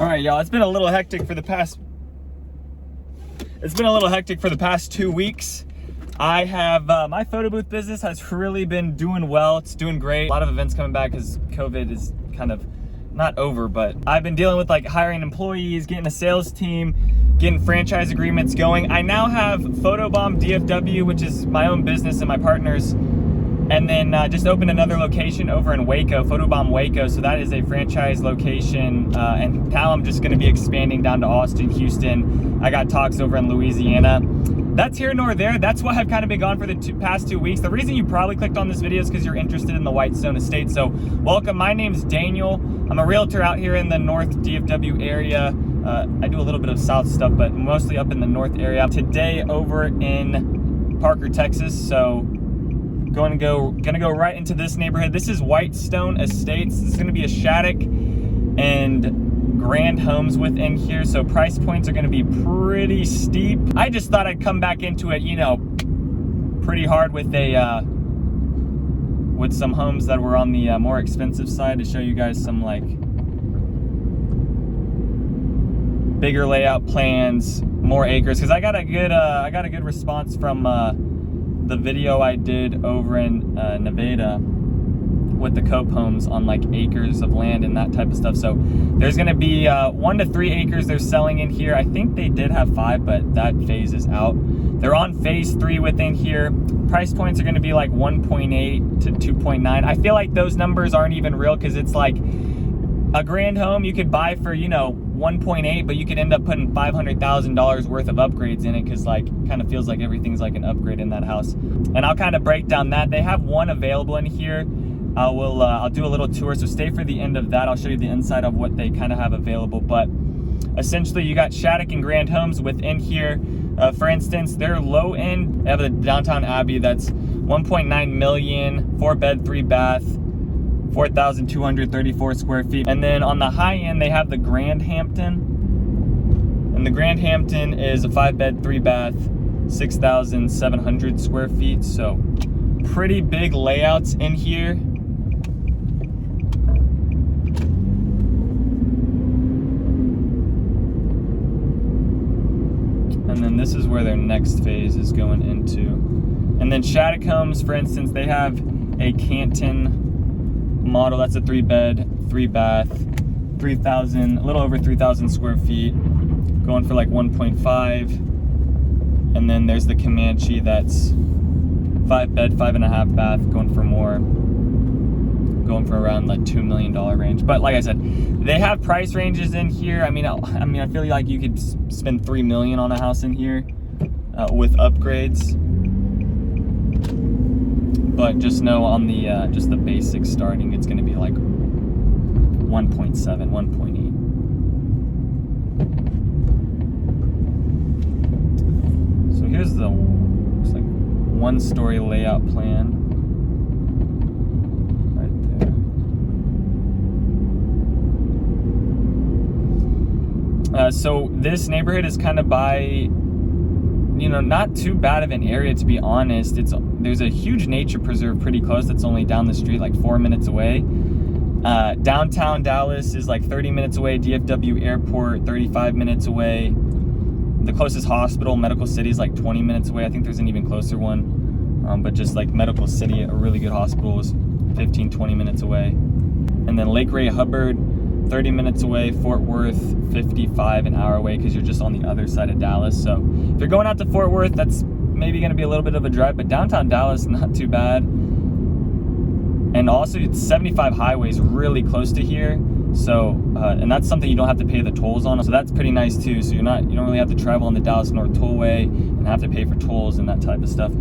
All right, y'all, it's been a little hectic for the past 2 weeks. I have, my photo booth business has really been doing well. It's doing great. A lot of events coming back because COVID is kind of not over, but I've been dealing with like hiring employees, getting a sales team, getting franchise agreements going. I now have Photobomb DFW, which is my own business and my partners. And then just opened another location over in Waco, Photobomb Waco. So that is a franchise location. And now I'm just gonna be expanding down to Austin, Houston. I got talks over in Louisiana. That's here nor there. That's why I've kind of been gone for the past 2 weeks. The reason you probably clicked on this video is because you're interested in the Whitestone Estates. So welcome, my name's Daniel. I'm a realtor out here in the North DFW area. I do a little bit of South stuff, but mostly up in the North area. Today over in Parker, Texas. So gonna go right into this neighborhood. This is Whitestone Estates. This is gonna be a Shaddock and grand homes within here, so price points are gonna be pretty steep. I just thought I'd come back into it, you know, pretty hard with with some homes that were on the more expensive side to show you guys some like bigger layout plans, more acres, because I got a good response from the video I did over in Nevada with the Cope homes on like acres of land and that type of stuff. So there's gonna be 1 to 3 acres they're selling in here. I think they did have 5, but that phase is out. They're on phase 3 within here. Price points are gonna be like 1.8 to 2.9. I feel like those numbers aren't even real because it's like a grand home you could buy for, you know, 1.8, but you could end up putting $500,000 worth of upgrades in it because like kind of feels like everything's like an upgrade in that house. And I'll kind of break down that. They have one available in here. I'll do a little tour, so stay for the end of that. I'll show you the inside of what they kind of have available. But essentially you got Shaddock and grand homes within here. For instance, their low end, they have the Downtown Abbey that's 1.9 million, 4-bed, 3-bath, 4,234 square feet. And then on the high end, they have the Grand Hampton. And the Grand Hampton is a 5-bed, 3-bath, 6,700 square feet. So pretty big layouts in here. And then this is where their next phase is going into. And then Shaddock homes, for instance, they have a Canton model. That's a 3-bed, 3-bath, a little over 3,000 square feet, going for like 1.5. And then there's the Comanche that's 5-bed, 5.5 bath, going for more, going for around like $2 million range. But like I said, they have price ranges in here. I mean, I feel like you could spend $3 million on a house in here with upgrades. But just know on the just the basic starting, it's going to be like 1.7, 1.8. So here's the looks like 1-story layout plan right there. So this neighborhood is kind of by, you know, not too bad of an area, to be honest. There's a huge nature preserve pretty close that's only down the street, like 4 minutes away. Downtown Dallas is like 30 minutes away. DFW Airport, 35 minutes away. The closest hospital, Medical City, is like 20 minutes away. I think there's an even closer one. But just like Medical City, a really good hospital, is 15, 20 minutes away. And then Lake Ray Hubbard, 30 minutes away. Fort Worth, 55 an hour away because you're just on the other side of Dallas. So if you're going out to Fort Worth, that's maybe going to be a little bit of a drive, but downtown Dallas, not too bad. And also it's 75 highways really close to here. So, and that's something you don't have to pay the tolls on. So that's pretty nice too. So you don't really have to travel on the Dallas North Tollway and have to pay for tolls and that type of stuff.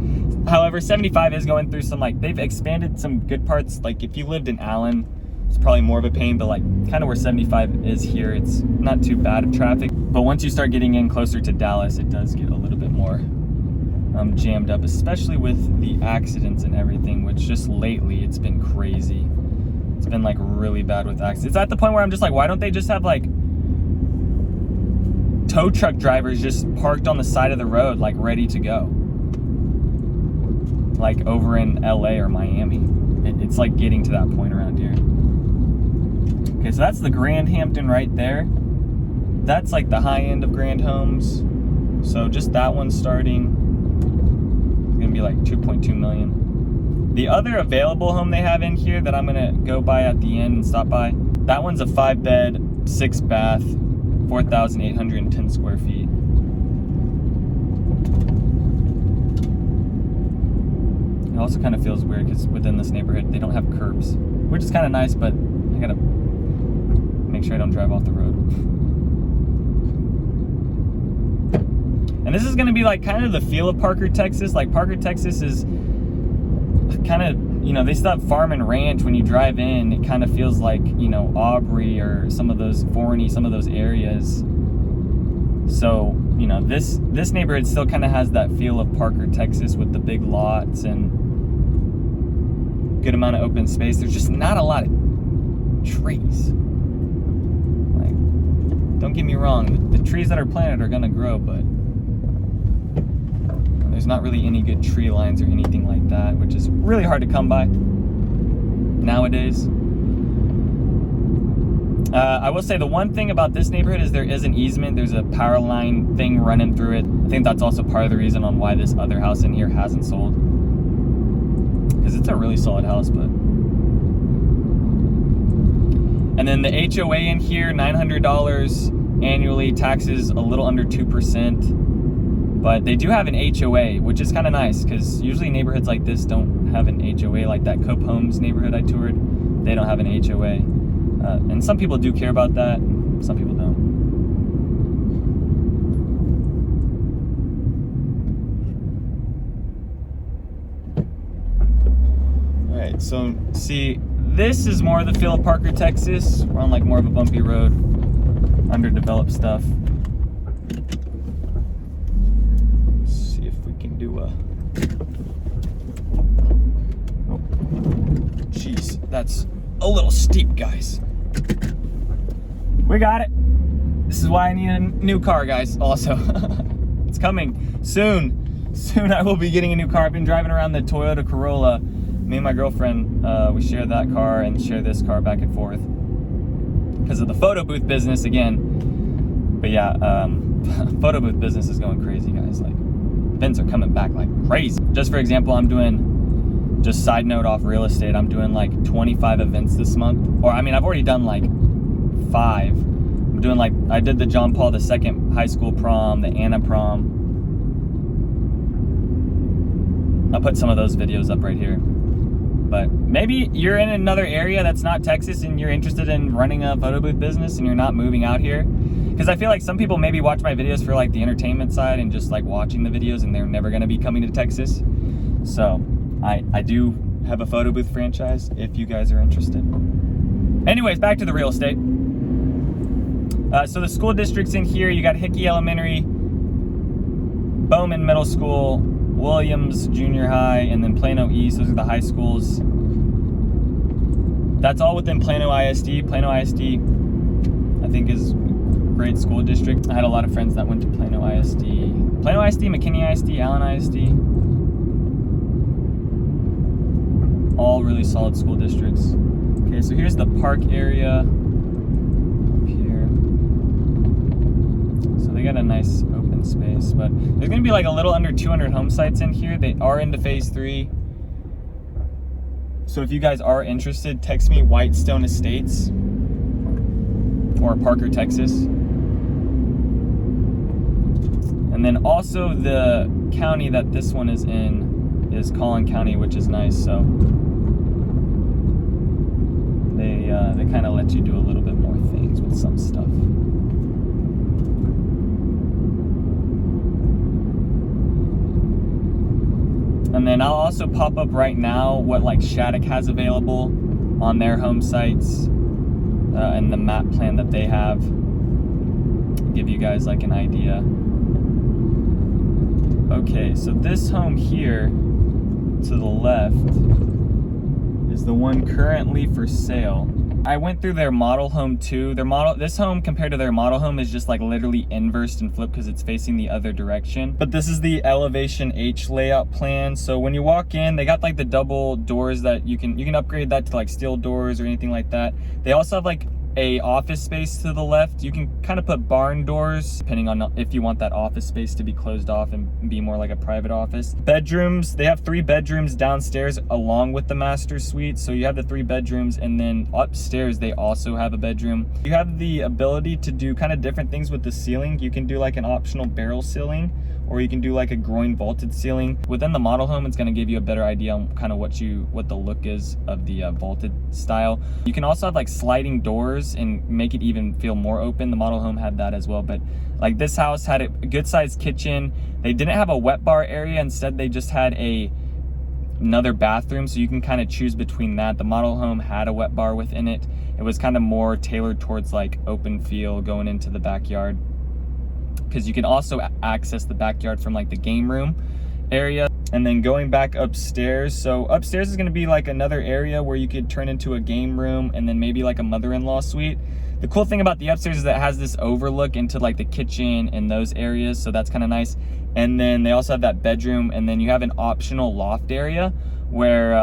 However, 75 is going through some, like, they've expanded some good parts. Like if you lived in Allen, it's probably more of a pain, but like kind of where 75 is here, it's not too bad of traffic. But once you start getting in closer to Dallas, it does get a little bit more jammed up, especially with the accidents and everything, which just lately it's been crazy. It's been like really bad with accidents. It's at the point where I'm just like, why don't they just have like tow truck drivers just parked on the side of the road, like ready to go? Like over in LA or Miami. It's like getting to that point around here. Okay, so that's the Grand Hampton right there. that's like the high end of Grand Homes. So just that one starting, it's gonna be like 2.2 million. The other available home they have in here that I'm gonna go by at the end and stop by, that one's a 5-bed, 6-bath, 4,810 square feet. It also kind of feels weird because within this neighborhood, they don't have curbs, which is kind of nice, but I gotta make sure I don't drive off the road. And this is gonna be like kind of the feel of Parker, Texas. Like Parker, Texas is kind of, you know, they still have farm and ranch. When you drive in, it kind of feels like, you know, Aubrey or some of those Forney, some of those areas. So, you know, this neighborhood still kind of has that feel of Parker, Texas, with the big lots and good amount of open space. There's just not a lot of trees. Like, don't get me wrong, the trees that are planted are gonna grow, but there's not really any good tree lines or anything like that, which is really hard to come by nowadays. I will say the one thing about this neighborhood is there is an easement. There's a power line thing running through it. I think that's also part of the reason on why this other house in here hasn't sold, because it's a really solid house. But and then the HOA in here, $900 annually, taxes a little under 2%. But they do have an HOA, which is kind of nice, because usually neighborhoods like this don't have an HOA. Like that Cope Homes neighborhood I toured, they don't have an HOA. And some people do care about that, some people don't. All right, so see, this is more of the feel of Parker, Texas. We're on like more of a bumpy road, underdeveloped stuff. Jeez, that's a little steep, guys. We got it. This is why I need a new car, guys. Also, it's coming soon. Soon I will be getting a new car. I've been driving around the Toyota Corolla. Me and my girlfriend, we share that car and share this car back and forth because of the photo booth business again. But yeah, photo booth business is going crazy, guys. Like, events are coming back like crazy. Just for example, I'm doing, just side note off real estate, I'm doing like 25 events this month. Or I mean, I've already done like 5. I'm doing like, I did the John Paul II high school prom, the Anna prom. I'll put some of those videos up right here. But maybe you're in another area that's not Texas and you're interested in running a photo booth business and you're not moving out here. Because I feel like some people maybe watch my videos for like the entertainment side and just like watching the videos, and they're never gonna be coming to Texas. So I do have a photo booth franchise if you guys are interested. Anyways, back to the real estate. So the school districts in here, you got Hickey Elementary, Bowman Middle School, Williams Junior High, and then Plano East. Those are the high schools. That's all within Plano ISD. Plano ISD, I think, is a great school district. I had a lot of friends that went to Plano ISD. Plano ISD, McKinney ISD, Allen ISD. All really solid school districts. Okay, so here's the park area up here. So they got a nice open space, but there's gonna be like a little under 200 home sites in here. They are into phase 3. So if you guys are interested, text me Whitestone Estates or Parker, Texas. And then also the county that this one is in is Collin County, which is nice. So they kind of let you do a little bit more things with some stuff. And then I'll also pop up right now what like Shaddock has available on their home sites and the map plan that they have. Give you guys like an idea. Okay, so this home here to the left is the one currently for sale. I went through their model home too. This home compared to their model home is just like literally inversed and flipped because it's facing the other direction. But this is the elevation H layout plan. So when you walk in, they got like the double doors that you can upgrade that to like steel doors or anything like that. They also have like a office space to the left. You can kind of put barn doors depending on if you want that office space to be closed off and be more like a private office. Bedrooms, they have 3 bedrooms downstairs along with the master suite. So you have the 3 bedrooms, and then upstairs they also have a bedroom. You have the ability to do kind of different things with the ceiling. You can do like an optional barrel ceiling, or you can do like a groin vaulted ceiling. Within the model home, it's gonna give you a better idea on kind of what the look is of the vaulted style. You can also have like sliding doors and make it even feel more open. The model home had that as well, but like this house had a good sized kitchen. They didn't have a wet bar area. Instead, they just had another bathroom, so you can kind of choose between that. The model home had a wet bar within it. It was kind of more tailored towards like open feel going into the backyard, because you can also access the backyard from like the game room area. And then going back upstairs, so upstairs is going to be like another area where you could turn into a game room, and then maybe like a mother-in-law suite. The cool thing about the upstairs is that it has this overlook into like the kitchen and those areas, so that's kind of nice. And then they also have that bedroom, and then you have an optional loft area where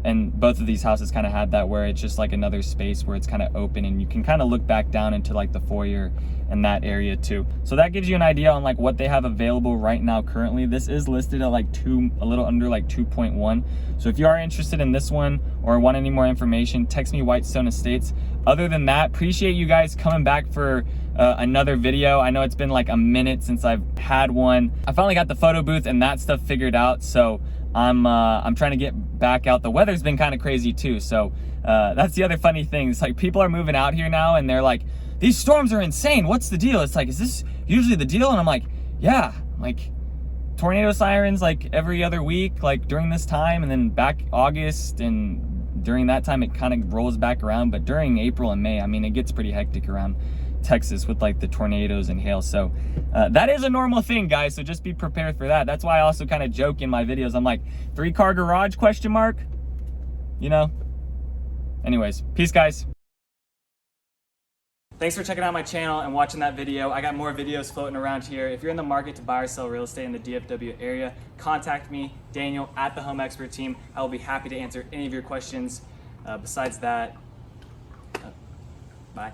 and both of these houses kind of had that, where it's just like another space where it's kind of open and you can kind of look back down into like the foyer and that area too. So that gives you an idea on like what they have available right now currently. This is listed at like a little under like 2.1. So if you are interested in this one or want any more information, text me Whitestone Estates. Other than that, appreciate you guys coming back for another video. I know it's been like a minute since I've had one. I finally got the photo booth and that stuff figured out, so I'm trying to get back out. The weather's been kind of crazy too, so that's the other funny thing. It's like people are moving out here now and they're like, these storms are insane, what's the deal? It's like, is this usually the deal? And I'm like, yeah, like tornado sirens like every other week, like during this time, and then back August, and during that time it kind of rolls back around. But during April and May, I mean, it gets pretty hectic around Texas with like the tornadoes and hail. So that is a normal thing, guys, so just be prepared for that. That's why I also kind of joke in my videos. I'm like, 3-car garage question mark, you know. Anyways, peace, guys. Thanks for checking out my channel and watching that video. I got more videos floating around here. If you're in the market to buy or sell real estate in the DFW area, contact me, Daniel, at the Home Expert Team. I will be happy to answer any of your questions. Besides that, bye.